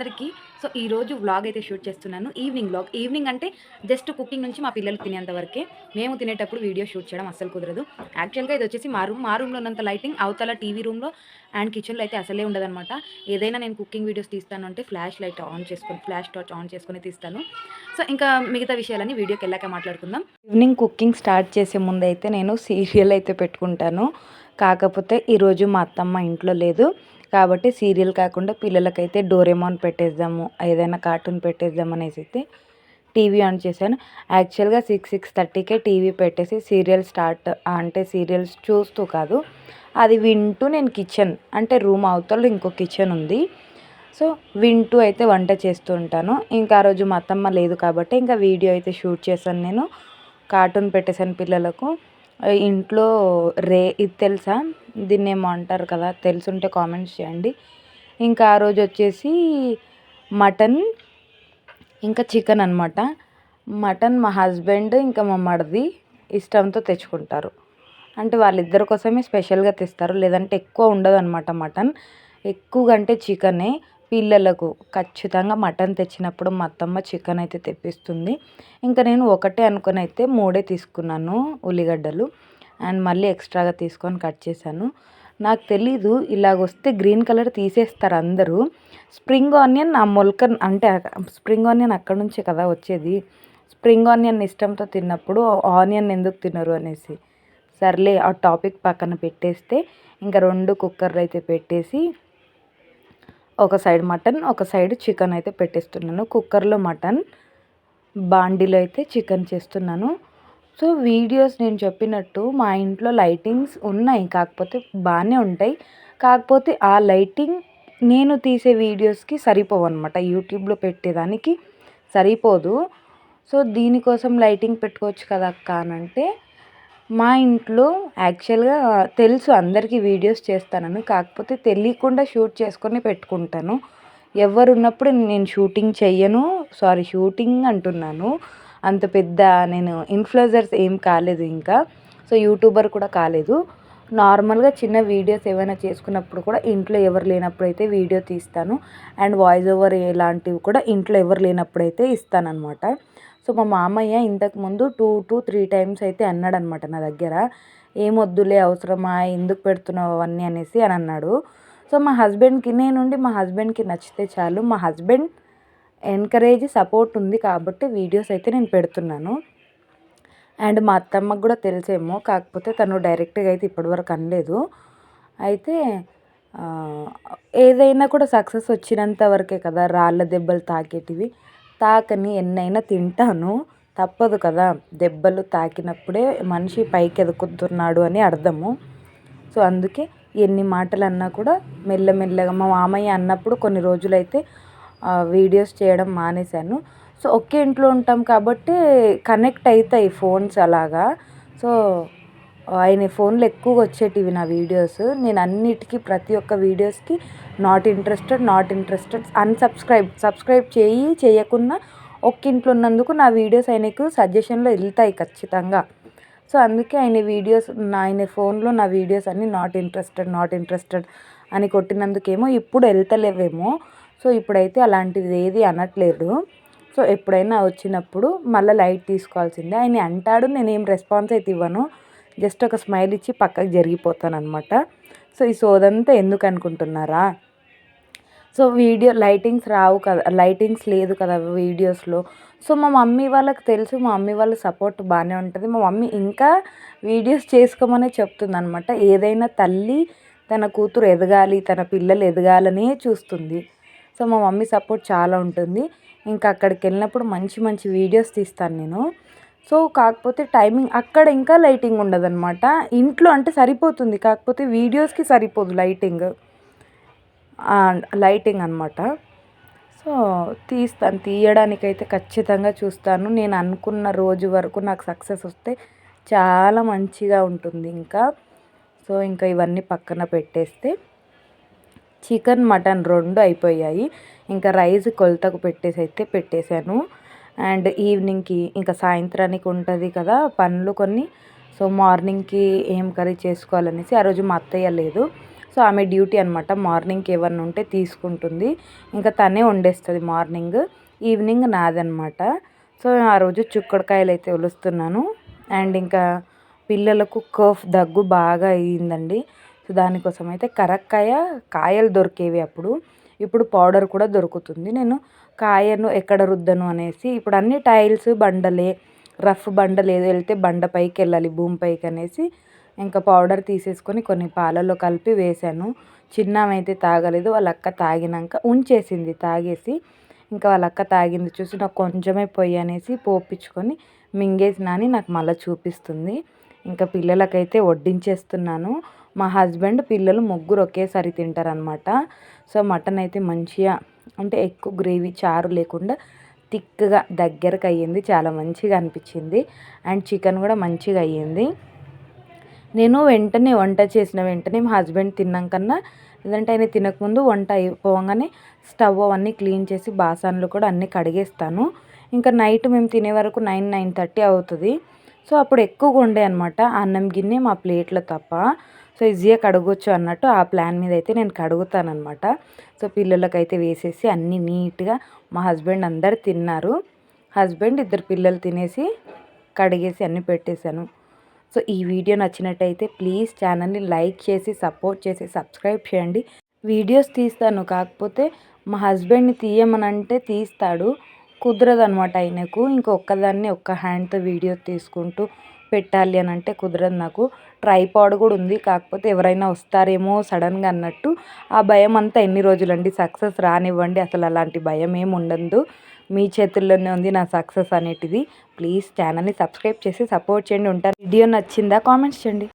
అందరికీ. సో, ఈరోజు వ్లాగ్ అయితే షూట్ చేస్తున్నాను. Evening vlog. ఈవినింగ్ అంటే జస్ట్ కుకింగ్ నుంచి మా పిల్లలు తినేంత వరకే. మేము తినేటప్పుడు వీడియో షూట్ చేయడం అస్సలు కుదరదు. యాక్చువల్‌గా ఇదొచ్చేసి మా రూమ్. మా రూమ్‌లో ఉన్నంత లైటింగ్ అవతల టీవీ రూమ్‌లో అండ్ కిచెన్‌లో అయితే అసలే ఉండదనమాట. ఏదైనా నేను కుకింగ్ వీడియోస్ తీస్తాను అంటే ఫ్లాష్ లైట్ ఆన్ చేసుకొని, ఫ్లాష్ టార్చ్ ఆన్ చేసుకొని తీస్తాను. సో, ఇంకా మిగతా విషయాలన్నీ వీడియోకెళ్ళాక మాట్లాడుకుందాం. ఈవినింగ్ కుకింగ్ స్టార్ట్ చేసే ముందైతే నేను సీరియల్ అయితే పెట్టుకుంటాను. కాకపోతే ఈరోజు మా అత్తమ్మ ఇంట్లో లేదు. కాబట్టి సీరియల్ కాకుండా పిల్లలకైతే డోరేమోన్ పెట్టేద్దాము, ఏదైనా కార్టూన్ పెట్టేద్దాం అనేసి అయితే టీవీ ఆన్ చేశాను. యాక్చువల్‌గా 6:30కే టీవీ పెట్టేసి సీరియల్ స్టార్ట్ అంటే సీరియల్స్ చూస్తూ కాదు, అది వింటూ నేను కిచెన్ అంటే రూమ్ అవతల ఇంకో కిచెన్ ఉంది. సో, వింటూ అయితే వంట చేస్తూ ఉంటాను. ఇంకా ఆ రోజు మా అత్తమ్మ లేదు కాబట్టి ఇంకా వీడియో అయితే షూట్ చేశాను నేను. కార్టూన్ పెట్టేసాను పిల్లలకు. ఇంట్లో ఇది తెలుసా? దీన్నేమో అంటారు కదా! తెలిసుంటే కామెంట్స్ చేయండి. ఇంకా ఆ రోజొచ్చేసి మటన్, ఇంకా చికెన్ అనమాట. మటన్ మా హస్బెండ్ ఇంకా మా మరిది ఇష్టంతో తెచ్చుకుంటారు. అంటే వాళ్ళిద్దరి కోసమే స్పెషల్‌గా తెస్తారు. లేదంటే ఎక్కువ ఉండదనమాట మటన్. ఎక్కువగా అంటే చికెనే. పిల్లలకు ఖచ్చితంగా మటన్ తెచ్చినప్పుడు మా అత్తమ్మ చికెన్ అయితే తెప్పిస్తుంది. ఇంకా నేను ఒకటే అనుకుని అయితే 3 తీసుకున్నాను ఉల్లిగడ్డలు. అండ్ మళ్ళీ ఎక్స్ట్రాగా తీసుకొని కట్ చేశాను. నాకు తెలీదు ఇలాగొస్తే గ్రీన్ కలర్ తీసేస్తారు అందరూ. స్ప్రింగ్ ఆనియన్ ఆ మొలక అంటే స్ప్రింగ్ ఆనియన్ అక్కడి నుంచే కదా వచ్చేది. స్ప్రింగ్ ఆనియన్ ఇష్టంతో తిన్నప్పుడు ఆనియన్ ఎందుకు తినరు అనేసి. సర్లే ఆ టాపిక్ పక్కన పెట్టేస్తే ఇంకా 2 కుక్కర్లు అయితే పెట్టేసి ఒక సైడ్ మటన్, ఒక సైడ్ చికెన్ అయితే పెట్టేస్తున్నాను. కుక్కర్లో మటన్, బాండీలో అయితే చికెన్ చేస్తున్నాను. సో, వీడియోస్ నేను చెప్పినట్టు మా ఇంట్లో లైటింగ్స్ ఉన్నాయి. కాకపోతే బాగానే ఉంటాయి. కాకపోతే ఆ లైటింగ్ నేను తీసే వీడియోస్‌కి సరిపోవన్నమాట. యూట్యూబ్‌లో పెట్టేదానికి సరిపోదు. సో, దీనికోసం లైటింగ్ పెట్టుకోవచ్చు కదా అక్క అనంటే, మా ఇంట్లో యాక్చువల్‌గా తెలుసు అందరికీ వీడియోస్ చేస్తానని. కాకపోతే తెలియకుండా షూట్ చేసుకొని పెట్టుకుంటాను. ఎవ్వరున్నప్పుడు నేను షూటింగ్ చెయ్యను. షూటింగ్ అంటున్నాను. అంత పెద్ద నేను ఇన్‌ఫ్లుయెన్సర్స్ ఏం కాలేదు ఇంకా. సో, యూట్యూబర్ కూడా కాలేదు. నార్మల్‌గా చిన్న వీడియోస్ ఏవైనా చేసుకున్నప్పుడు కూడా ఇంట్లో ఎవరు లేనప్పుడైతే వీడియో తీస్తాను. అండ్ వాయిస్ ఓవర్ ఇలాంటివి కూడా ఇంట్లో ఎవరు లేనప్పుడైతే ఇస్తాననమాట. సో, మా మామయ్య ఇంతకుముందు 2-3 టైమ్స్ అయితే అన్నాడనమాట నా దగ్గర. "ఏమొద్దులే అవసరమా? ఎందుకు పెడుతున్నావు అవన్నీ" అనేసి అని అన్నాడు. సో, మా హస్బెండ్‌కి నచ్చితే చాలు. మా హస్బెండ్ ఎంకరేజ్, సపోర్ట్ ఉంది కాబట్టి వీడియోస్ అయితే నేను పెడుతున్నాను. అండ్ మా అత్తమ్మకి కూడా తెలుసేమో. కాకపోతే తను డైరెక్ట్‌గా అయితే ఇప్పటివరకు అనలేదు. అయితే ఏదైనా కూడా సక్సెస్ వచ్చినంత వరకే కదా రాళ్ళ దెబ్బలు తాకేటివి. తాకని ఎన్నైనా తింటాను. తప్పదు కదా! దెబ్బలు తాకినప్పుడే మనిషి పైకెదుకుతున్నాడు అని అర్థము. సో, అందుకే ఎన్ని మాటలన్నా కూడా మెల్లమెల్లగా మా మామయ్య అన్నప్పుడు కొన్ని రోజులైతే వీడియోస్ చేయడం మానేశాను. సో, ఒకే ఇంట్లో ఉంటాం కాబట్టి కనెక్ట్ అయితాయి ఫోన్స్ అలాగా. సో, ఆయన ఫోన్‌లో ఎక్కువగా వచ్చేటివి నా వీడియోస్. నేను అన్నిటికి ప్రతి ఒక్క వీడియోస్‌కి నాట్ ఇంట్రెస్టెడ్ సబ్స్క్రైబ్ చేయకున్నా ఒక్కింట్లో ఉన్నందుకు నా వీడియోస్ ఆయనకు సజెషన్‌లో ఎళ్తాయి ఖచ్చితంగా. సో, అందుకే ఆయన ఫోన్‌లో నా వీడియోస్ అన్నీ నాట్ ఇంట్రెస్టెడ్ అని కొట్టినందుకేమో ఇప్పుడు ఎళ్తలేవేమో. సో, ఇప్పుడైతే అలాంటిది ఏది అనట్లేదు. సో, ఎప్పుడైనా వచ్చినప్పుడు మళ్ళీ లైట్ తీసుకోవాల్సిందే. ఆయన అంటాడు, నేనేం రెస్పాన్స్ అయితే ఇవ్వను. జస్ట్ ఒక స్మైల్ ఇచ్చి పక్కకు జరిగిపోతాననమాట. సో, ఈ సోదంతా ఎందుకనుకుంటున్నారా? సో, లైటింగ్స్ రావు కదా! లైటింగ్స్ లేదు కదా వీడియోస్‌లో. సో, మా మమ్మీ వాళ్ళకి తెలుసు. మా మమ్మీ వాళ్ళ సపోర్ట్ బానే ఉంటది. మా మమ్మీ ఇంకా వీడియోస్ చేసుకోమనే చెప్తుందనమాట. ఏదైనా తల్లి తన కూతురు ఎదగాలి, తన పిల్లలు ఎదగాలనే చూస్తుంది. సో, మా మమ్మీ సపోర్ట్ చాలా ఉంటుంది. ఇంకా అక్కడికెళ్ళినప్పుడు మంచి మంచి వీడియోస్ తీస్తాను నేను. సో, కాకపోతే టైమింగ్ అక్కడ ఇంకా లైటింగ్ ఉండదనమాట. ఇంట్లో అంటే సరిపోతుంది. కాకపోతే వీడియోస్‌కి సరిపోదు లైటింగ్ అనమాట. సో, తీయడానికైతే ఖచ్చితంగా చూస్తాను. నేను అనుకున్న రోజు వరకు నాకు సక్సెస్ వస్తే చాలా మంచిగా ఉంటుంది ఇంకా. సో, ఇంకా ఇవన్నీ పక్కన పెట్టేస్తే చికెన్, మటన్ 2 అయిపోయాయి. ఇంకా రైస్ కొలతకు పెట్టేశాను. అండ్ ఈవినింగ్‌కి ఇంకా సాయంత్రానికి ఉంటుంది కదా పనులు కొన్ని. సో, మార్నింగ్‌కి ఏం కర్రీ చేసుకోవాలనేసి ఆ రోజు మా అత్తయ్య లేదు. సో ఆమె డ్యూటీ అనమాట. మార్నింగ్కి ఏమన్నా ఉంటే తీసుకుంటుంది, ఇంకా తనే వండేస్తుంది మార్నింగ్. ఈవినింగ్ నాదనమాట. సో ఆ రోజు చిక్కుడుకాయలు అయితే ఒలుస్తున్నాను. అండ్ ఇంకా పిల్లలకు దగ్గు బాగా అయ్యిందండి. సో దానికోసం అయితే కాయలు దొరికేవి అప్పుడు. ఇప్పుడు పౌడర్ కూడా దొరుకుతుంది. నేను కాయను ఎక్కడ రుద్దను అనేసి, ఇప్పుడు అన్ని టైల్స్ బండలే, రఫ్ బండ లేదు, వెళ్తే బండ పైకి వెళ్ళాలి భూమి పైకి అనేసి ఇంకా పౌడర్ తీసేసుకొని కొన్ని పాలలో కలిపి వేశాను. చిన్నమైతే తాగలేదు, వాళ్ళ అక్క తాగినాక ఉంచేసింది తాగేసి. ఇంకా వాళ్ళ అక్క తాగింది చూసి నాకు కొంచెమే పొయ్యి అనేసి పోపించుకొని మింగేసినా అని నాకు మళ్ళీ చూపిస్తుంది. ఇంకా పిల్లలకైతే వడ్డించేస్తున్నాను. మా హస్బెండ్ పిల్లలు ముగ్గురు ఒకేసారి తింటారనమాట. సో మటన్ అయితే మంచిగా అంటే ఎక్కువ గ్రేవీ చారు లేకుండా థిక్గా దగ్గరకు అయ్యింది, చాలా మంచిగా అనిపించింది. అండ్ చికెన్ కూడా మంచిగా అయ్యింది. నేను వెంటనే వంట చేసిన వెంటనే మా హస్బెండ్ తిన్నాకన్నా, లేదంటే ఆయన తినకముందు వంట అయిపోగానే స్టవ్ అవన్నీ క్లీన్ చేసి బాసన్లు కూడా అన్నీ కడిగేస్తాను. ఇంకా నైట్ మేము తినే వరకు 9-9:30 అవుతుంది. సో అప్పుడు ఎక్కువగా ఉండే అనమాట అన్నం గిన్నె మా ప్లేట్లో తప్ప. సో ఈజీగా కడగొచ్చు అన్నట్టు ఆ ప్లాన్ మీద అయితే నేను కడుగుతానమాట. సో పిల్లలకైతే వేసేసి అన్నీ నీట్గా మా హస్బెండ్ అందరు తిన్నారు. హస్బెండ్ ఇద్దరు పిల్లలు తినేసి కడిగేసి అన్నీ పెట్టేశాను. సో ఈ వీడియో నచ్చినట్టయితే ప్లీజ్ ఛానల్ని లైక్ చేసి సపోర్ట్ చేసి సబ్స్క్రైబ్ చేయండి. వీడియోస్ తీస్తాను, కాకపోతే మా హస్బెండ్ని తీయమనంటే తీస్తాడు, కుదరదనమాట ఆయనకు. ఇంకొక్కదాన్ని ఒక్క హ్యాండ్తో వీడియో తీసుకుంటూ పెట్టాలి అని అంటే కుదరదు నాకు. ట్రైపాడ్ కూడా ఉంది, కాకపోతే ఎవరైనా వస్తారేమో సడన్గా అన్నట్టు ఆ భయం అంతా ఎన్ని రోజులండి. సక్సెస్ రానివ్వండి, అసలు అలాంటి భయం ఏమి ఉండదు. మీ చేతుల్లోనే ఉంది నా సక్సెస్ అనేటిది. ప్లీజ్ ఛానల్ని సబ్స్క్రైబ్ చేసి సపోర్ట్ చేయండి. ఉంటారు. వీడియో నచ్చిందా కామెంట్స్ చేయండి.